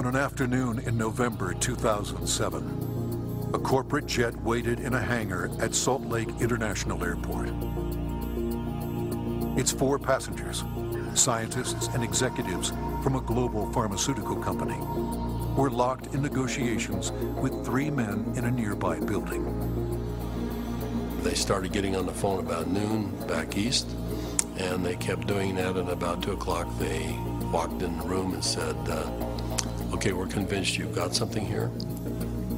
On an afternoon in November 2007, a corporate jet waited in a hangar at Salt Lake International Airport. Its 4 passengers, scientists and executives from a global pharmaceutical company, were locked in negotiations with 3 men in a nearby building. They started getting on the phone about noon back east, and they kept doing that, and about 2 o'clock they walked in the room and said, okay, we're convinced you've got something here,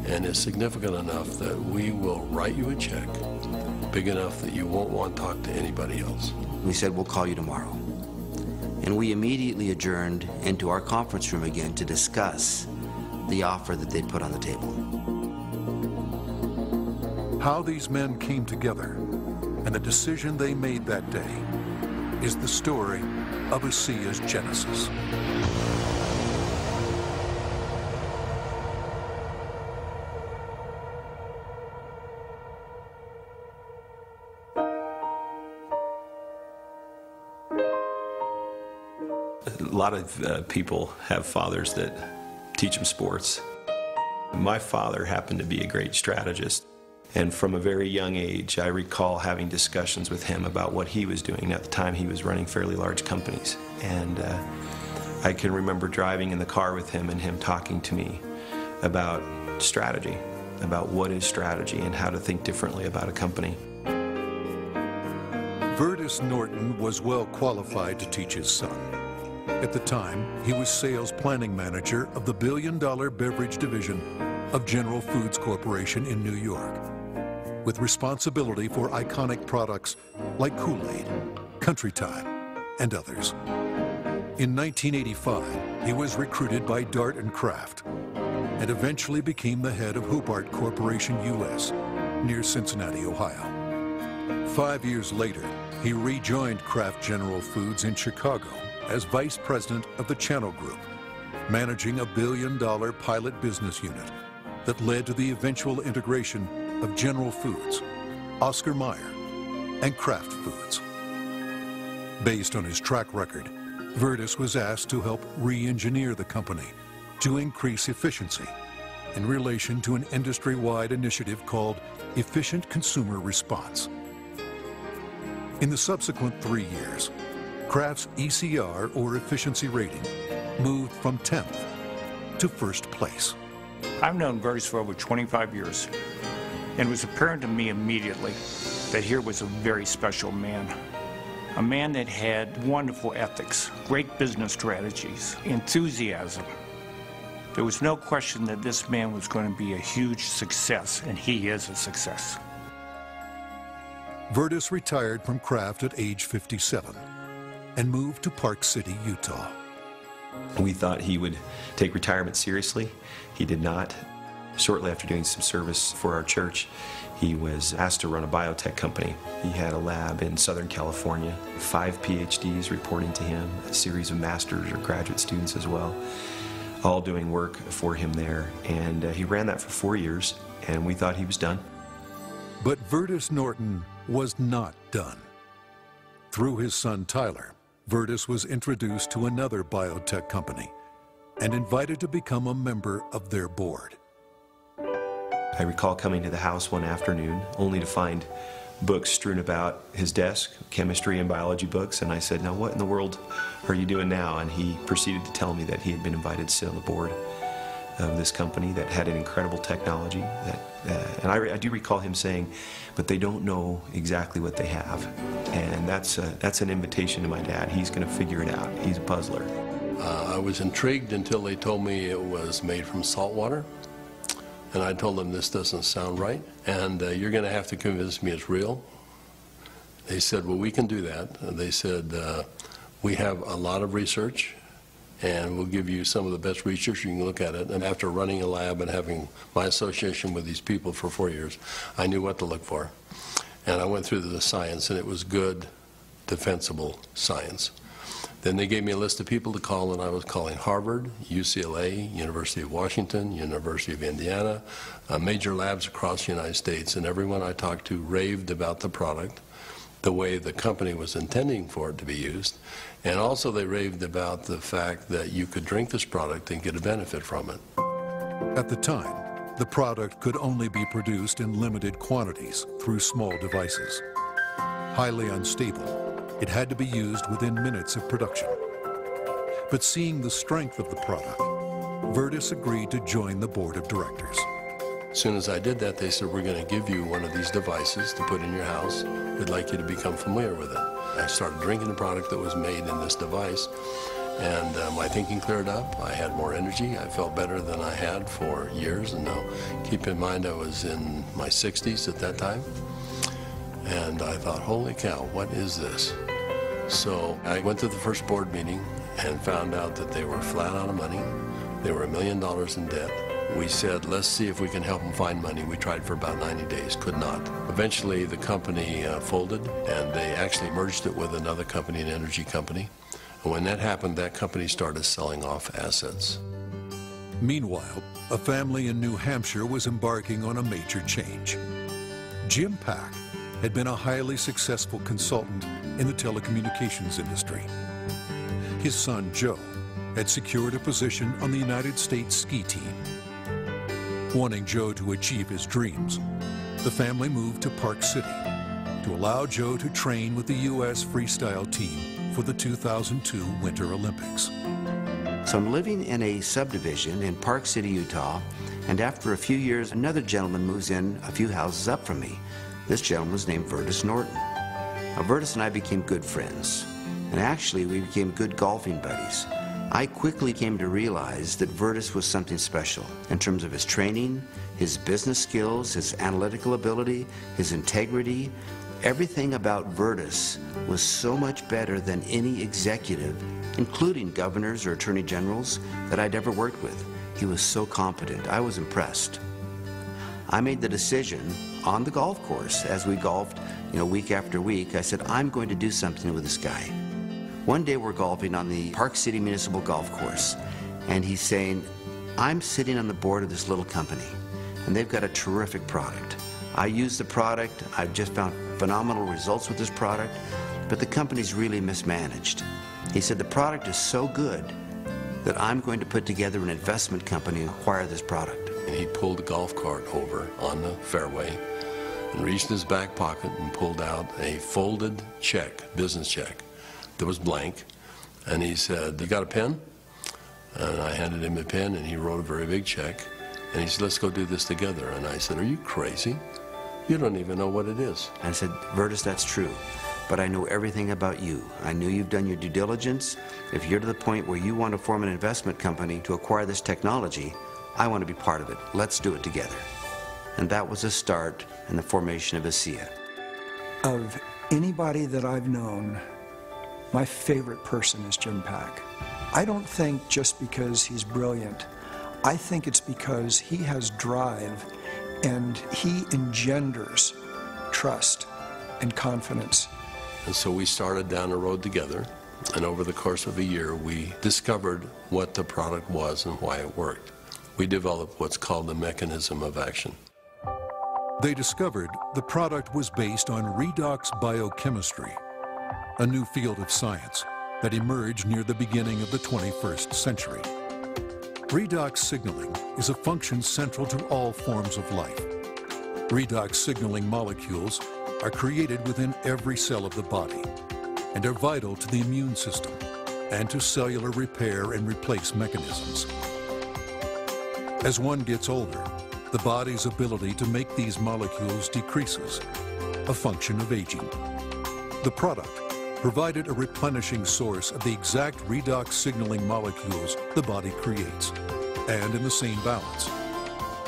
and it's significant enough that we will write you a check big enough that you won't want to talk to anybody else. We said, we'll call you tomorrow. And we immediately adjourned into our conference room again to discuss the offer that they'd put on the table. How these men came together and the decision they made that day is the story of Asea's Genesis. A lot of people have fathers that teach them sports. My father happened to be a great strategist, and from a very young age I recall having discussions with him about what he was doing. At the time he was running fairly large companies, and I can remember driving in the car with him and him talking to me about strategy, about what is strategy and how to think differently about a company. Vertus Norton was well qualified to teach his son. At the time, he was sales planning manager of the billion-dollar beverage division of General Foods Corporation in New York, with responsibility for iconic products like Kool-Aid, Country Time, and others. In 1985, he was recruited by Dart & Kraft and eventually became the head of Hobart Corporation US near Cincinnati, Ohio. 5 years later, he rejoined Kraft General Foods in Chicago as vice president of the Channel Group, managing a billion-dollar pilot business unit that led to the eventual integration of General Foods, Oscar Mayer, and Kraft Foods. Based on his track record, Vertus was asked to help re-engineer the company to increase efficiency in relation to an industry-wide initiative called Efficient Consumer Response. In the subsequent 3 years, Kraft's ECR, or efficiency rating, moved from 10th to 1st place. I've known Vertus for over 25 years, and it was apparent to me immediately that here was a very special man. A man that had wonderful ethics, great business strategies, enthusiasm. There was no question that this man was going to be a huge success, and he is a success. Vertus retired from Kraft at age 57 and moved to Park City, Utah. We thought he would take retirement seriously. He did not. Shortly after doing some service for our church, he was asked to run a biotech company. He had a lab in Southern California, 5 PhDs reporting to him, a series of master's or graduate students as well, all doing work for him there. And he ran that for 4 years, and we thought he was done. But Vertus Norton was not done. Through his son Tyler, Vertus was introduced to another biotech company and invited to become a member of their board. I recall coming to the house one afternoon only to find books strewn about his desk, chemistry and biology books, and I said, now what in the world are you doing now? And he proceeded to tell me that he had been invited to sit on the board of this company that had an incredible technology. And I do recall him saying, but they don't know exactly what they have. And that's an invitation to my dad. He's going to figure it out. He's a puzzler. I was intrigued until they told me it was made from salt water. And I told them, this doesn't sound right, and you're going to have to convince me it's real. They said, well, we can do that. They said, we have a lot of research, and we'll give you some of the best research. You can look at it. And after running a lab and having my association with these people for 4 years, I knew what to look for. And I went through the science, and it was good, defensible science. Then they gave me a list of people to call, and I was calling Harvard, UCLA, University of Washington, University of Indiana, major labs across the United States, and everyone I talked to raved about the product, the way the company was intending for it to be used, And also they raved about the fact that you could drink this product and get a benefit from it. At the time, the product could only be produced in limited quantities through small devices. Highly unstable, it had to be used within minutes of production. But seeing the strength of the product, Virtus agreed to join the board of directors. As soon as I did that, they said, we're going to give you one of these devices to put in your house. We'd like you to become familiar with it. I started drinking the product that was made in this device, and my thinking cleared up. I had more energy. I felt better than I had for years. And now, keep in mind, I was in my 60s at that time. And I thought, holy cow, what is this? So I went to the first board meeting and found out that they were flat out of money. They were $1 million in debt. We said, let's see if we can help them find money. We tried for about 90 days, could not. Eventually, the company folded, and they actually merged it with another company, an energy company. And when that happened, that company started selling off assets. Meanwhile, a family in New Hampshire was embarking on a major change. Jim Pack had been a highly successful consultant in the telecommunications industry. His son, Joe, had secured a position on the United States ski team. Wanting Joe to achieve his dreams, the family moved to Park City to allow Joe to train with the U.S. freestyle team for the 2002 Winter Olympics. So I'm living in a subdivision in Park City, Utah, and after a few years, another gentleman moves in a few houses up from me. This gentleman was named Virtus Norton. Now, Virtus and I became good friends, and actually we became good golfing buddies. I quickly came to realize that Virtus was something special in terms of his training, his business skills, his analytical ability, his integrity. Everything about Virtus was so much better than any executive, including governors or attorney generals, that I'd ever worked with. He was so competent. I was impressed. I made the decision on the golf course as we golfed, week after week. I said, I'm going to do something with this guy. One day we're golfing on the Park City Municipal Golf Course, and he's saying, I'm sitting on the board of this little company, and they've got a terrific product. I use the product. I've just found phenomenal results with this product, but the company's really mismanaged. He said, the product is so good that I'm going to put together an investment company and acquire this product. And he pulled the golf cart over on the fairway and reached in his back pocket and pulled out a folded check, business check, that was blank. And he said, you got a pen? And I handed him a pen, and he wrote a very big check. And he said, let's go do this together. And I said, are you crazy? You don't even know what it is. I said, Virtus, that's true, but I know everything about you. I knew you've done your due diligence. If you're to the point where you want to form an investment company to acquire this technology, I want to be part of it. Let's do it together. And that was a start in the formation of Asea. Of anybody that I've known, my favorite person is Jim Pack. I don't think just because he's brilliant. I think it's because he has drive and he engenders trust and confidence. And so we started down the road together, and over the course of a year, we discovered what the product was and why it worked. We developed what's called the mechanism of action. They discovered the product was based on redox biochemistry, a new field of science that emerged near the beginning of the 21st century. Redox signaling is a function central to all forms of life. Redox signaling molecules are created within every cell of the body and are vital to the immune system and to cellular repair and replace mechanisms. As one gets older, the body's ability to make these molecules decreases, a function of aging. The product provided a replenishing source of the exact redox signaling molecules the body creates, and in the same balance,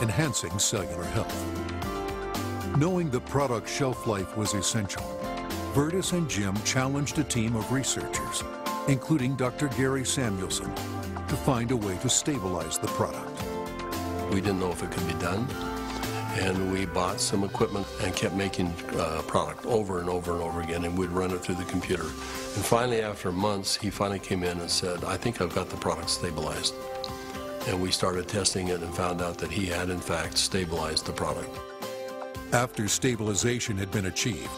enhancing cellular health. Knowing the product's shelf life was essential, Virtus and Jim challenged a team of researchers, including Dr. Gary Samuelson, to find a way to stabilize the product. We didn't know if it could be done, and we bought some equipment and kept making product over and over and over again, and we'd run it through the computer. And finally, after months, he finally came in and said, I think I've got the product stabilized. And we started testing it and found out that he had, in fact, stabilized the product. After stabilization had been achieved,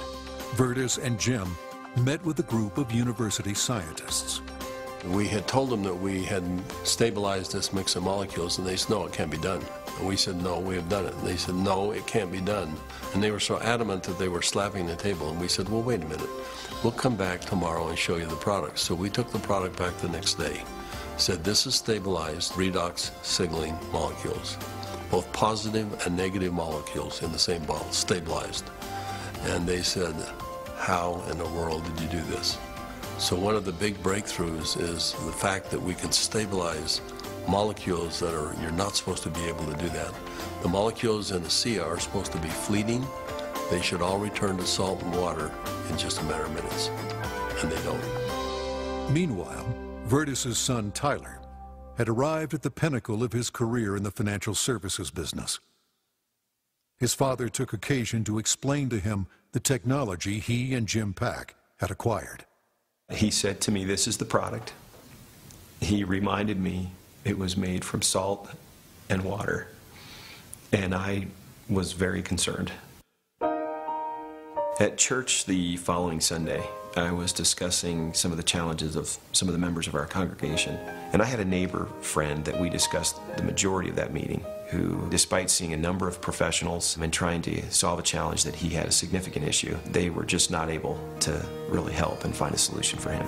Virtus and Jim met with a group of university scientists. We had told them that we had stabilized this mix of molecules, and they said, no, it can't be done. And we said, no, we have done it. And they said, no, it can't be done. And they were so adamant that they were slapping the table. And we said, well, wait a minute. We'll come back tomorrow and show you the product. So we took the product back the next day. Said, this is stabilized redox signaling molecules, both positive and negative molecules in the same bottle, stabilized. And they said, how in the world did you do this? So one of the big breakthroughs is the fact that we can stabilize molecules that you're not supposed to be able to do that. The molecules in Asea are supposed to be fleeting. They should all return to salt and water in just a matter of minutes, and they don't. Meanwhile, Vertus's son Tyler had arrived at the pinnacle of his career in the financial services business. His father took occasion to explain to him the technology he and Jim Pack had acquired. He said to me, this is the product. He reminded me it was made from salt and water, and I was very concerned. At church the following Sunday, I was discussing some of the challenges of some of the members of our congregation, and I had a neighbor friend that we discussed the majority of that meeting, who, despite seeing a number of professionals and trying to solve a challenge that he had a significant issue, they were just not able to really help and find a solution for him.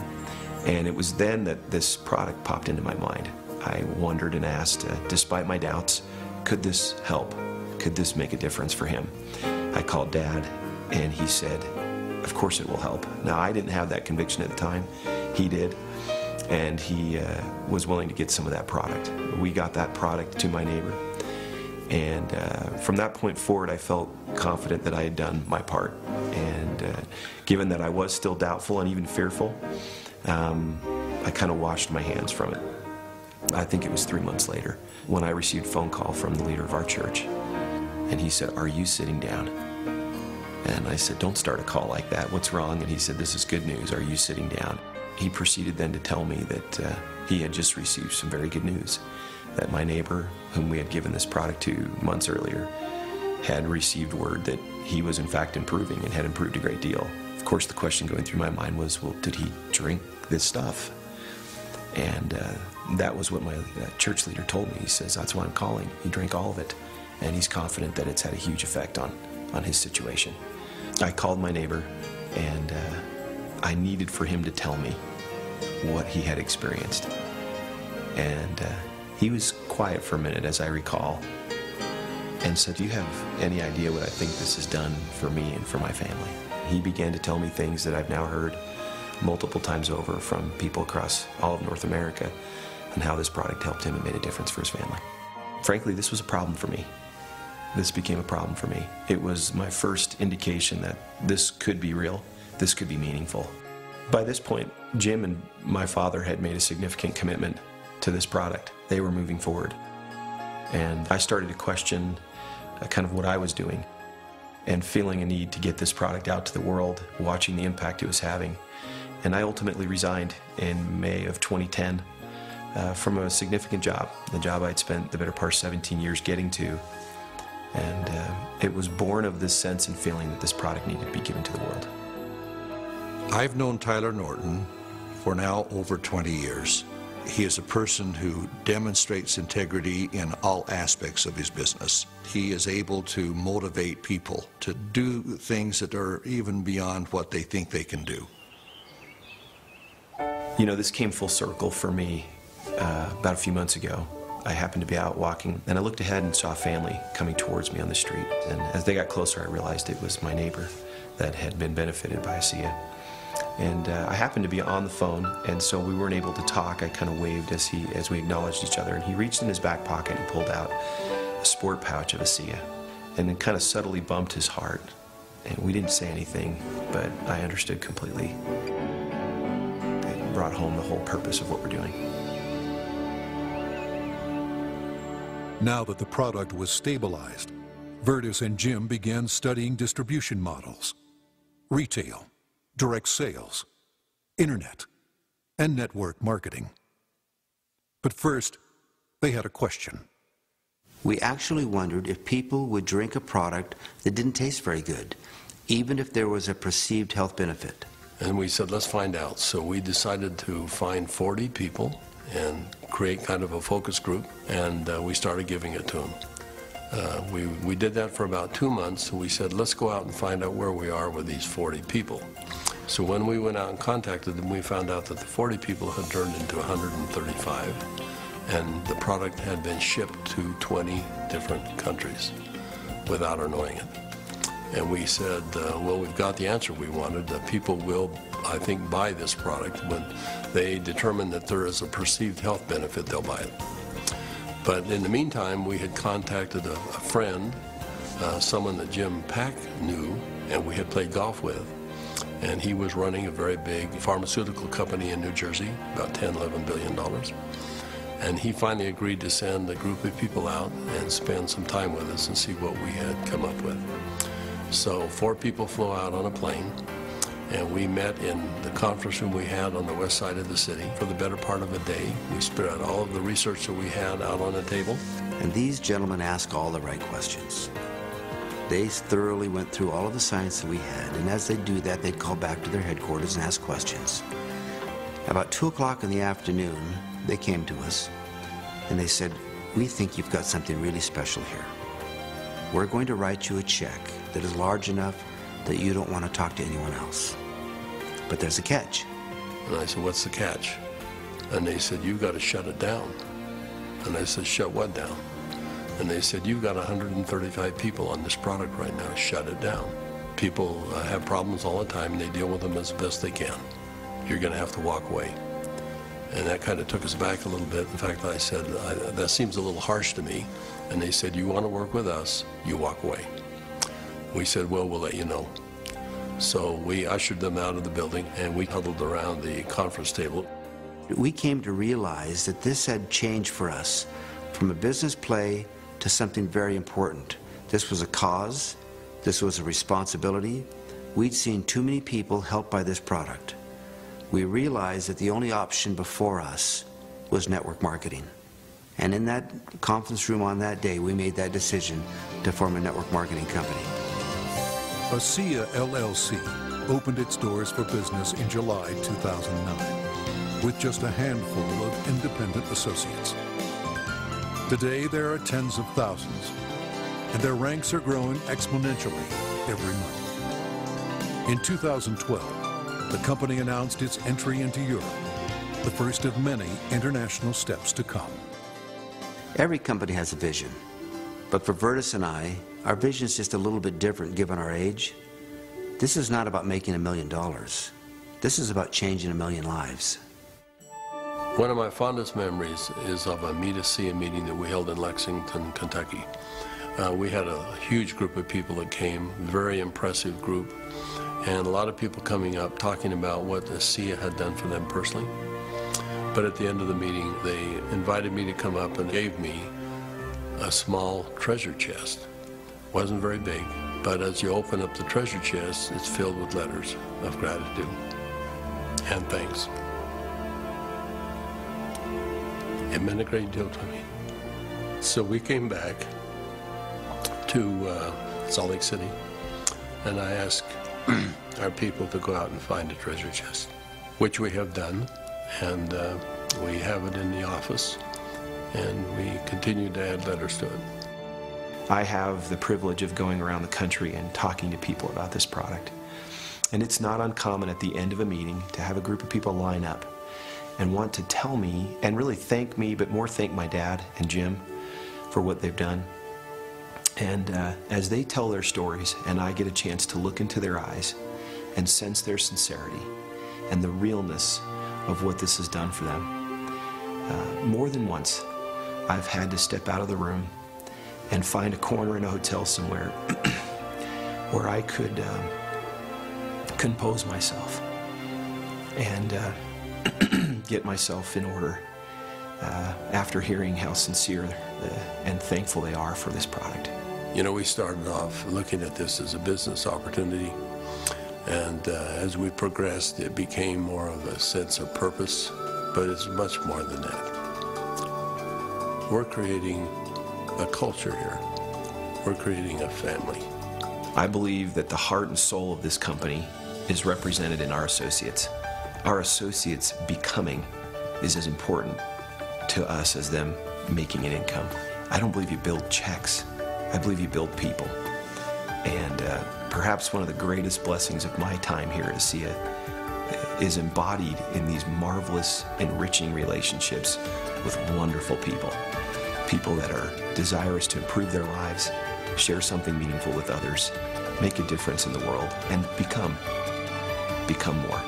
And it was then that this product popped into my mind. I wondered and asked, despite my doubts, could this help? Could this make a difference for him? I called Dad, and he said, of course it will help. Now, I didn't have that conviction at the time. He did, and he was willing to get some of that product. We got that product to my neighbor, and from that point forward, I felt confident that I had done my part. And given that I was still doubtful and even fearful, I kind of washed my hands from it. I think it was 3 months later when I received a phone call from the leader of our church, and he said, are you sitting down? And I said, don't start a call like that. What's wrong? And he said, this is good news. Are you sitting down? He proceeded then to tell me that he had just received some very good news, that my neighbor, whom we had given this product to months earlier, had received word that he was in fact improving and had improved a great deal. Of course, the question going through my mind was, well, did he drink this stuff? And that was what my church leader told me. He says, that's why I'm calling. He drank all of it, and he's confident that it's had a huge effect on his situation. I called my neighbor, and I needed for him to tell me what he had experienced. And he was quiet for a minute, as I recall, and said, do you have any idea what I think this has done for me and for my family? He began to tell me things that I've now heard multiple times over from people across all of North America, and how this product helped him and made a difference for his family. Frankly, this was a problem for me. This became a problem for me. It was my first indication that this could be real, this could be meaningful. By this point, Jim and my father had made a significant commitment to this product. They were moving forward. And I started to question kind of what I was doing, and feeling a need to get this product out to the world, watching the impact it was having. And I ultimately resigned in May of 2010 from a significant job, the job I'd spent the better part of 17 years getting to. And it was born of this sense and feeling that this product needed to be given to the world. I've known Tyler Norton for now over 20 years. He is a person who demonstrates integrity in all aspects of his business. He is able to motivate people to do things that are even beyond what they think they can do. You know, this came full circle for me about a few months ago. I happened to be out walking, and I looked ahead and saw a family coming towards me on the street. And as they got closer, I realized it was my neighbor that had been benefited by Asea. And I happened to be on the phone, and so we weren't able to talk. I kind of waved as we acknowledged each other, and he reached in his back pocket and pulled out a sport pouch of Asea, and then kind of subtly bumped his heart. And we didn't say anything, but I understood completely. It brought home the whole purpose of what we're doing. Now that the product was stabilized, Vertus and Jim began studying distribution models, retail, direct sales, internet, and network marketing. But first, they had a question. We actually wondered if people would drink a product that didn't taste very good, even if there was a perceived health benefit. And we said, let's find out. So we decided to find 40 people and create kind of a focus group, and we started giving it to them. We did that for about 2 months, and we said, let's go out and find out where we are with these 40 people. So when we went out and contacted them, we found out that the 40 people had turned into 135, and the product had been shipped to 20 different countries without our knowing it. And we said, well, we've got the answer we wanted. People will, I think, buy this product. When they determine that there is a perceived health benefit, they'll buy it. But in the meantime, we had contacted a friend, someone that Jim Pack knew and we had played golf with. And he was running a very big pharmaceutical company in New Jersey, about $10, $11 billion. And he finally agreed to send a group of people out and spend some time with us and see what we had come up with. So 4 people flew out on a plane, and we met in the conference room we had on the west side of the city for the better part of a day. We spread all of the research that we had out on the table. And these gentlemen asked all the right questions. They thoroughly went through all of the science that we had, and as they do that, they'd call back to their headquarters and ask questions. About 2 o'clock in the afternoon, they came to us, and they said, we think you've got something really special here. We're going to write you a check that is large enough that you don't want to talk to anyone else. But there's a catch. And I said, what's the catch? And they said, you've got to shut it down. And I said, shut what down? And they said, you've got 135 people on this product right now, shut it down. People have problems all the time, and they deal with them as best they can. You're going to have to walk away. And that kind of took us back a little bit. In fact, I said, that seems a little harsh to me. And they said, you want to work with us, you walk away. We said, well, we'll let you know. So we ushered them out of the building, and we huddled around the conference table. We came to realize that this had changed for us from a business play to something very important. This was a cause. This was a responsibility. We'd seen too many people helped by this product. We realized that the only option before us was network marketing. And in that conference room on that day, we made that decision to form a network marketing company. Asea LLC opened its doors for business in July 2009 with just a handful of independent associates. Today, there are tens of thousands, and their ranks are growing exponentially every month. In 2012, the company announced its entry into Europe, the first of many international steps to come. Every company has a vision, but for Vertus and I, our vision is just a little bit different given our age. This is not about making $1 million. This is about changing 1 million lives. One of my fondest memories is of a Meet Asea meeting that we held in Lexington, Kentucky. We had a huge group of people that came, very impressive group, and a lot of people coming up talking about what Asea had done for them personally. But at the end of the meeting, they invited me to come up and gave me a small treasure chest. Wasn't very big, but as you open up the treasure chest, it's filled with letters of gratitude and thanks. It meant a great deal to me. So we came back to Salt Lake City, and I asked our people to go out and find a treasure chest, which we have done, and we have it in the office, and we continue to add letters to it. I have the privilege of going around the country and talking to people about this product. And it's not uncommon at the end of a meeting to have a group of people line up and want to tell me, and really thank me, but more thank my dad and Jim for what they've done. And as they tell their stories and I get a chance to look into their eyes and sense their sincerity and the realness of what this has done for them, more than once I've had to step out of the room and find a corner in a hotel somewhere where I could compose myself and get myself in order after hearing how sincere and thankful they are for this product. You know, we started off looking at this as a business opportunity, and as we progressed, it became more of a sense of purpose, but it's much more than that. We're creating a culture here. We're creating a family. I believe that the heart and soul of this company is represented in our associates. Our associates becoming is as important to us as them making an income. I don't believe you build checks. I believe you build people. And perhaps one of the greatest blessings of my time here at Asea is embodied in these marvelous, enriching relationships with wonderful people. People that are desirous to improve their lives, share something meaningful with others, make a difference in the world, and become more.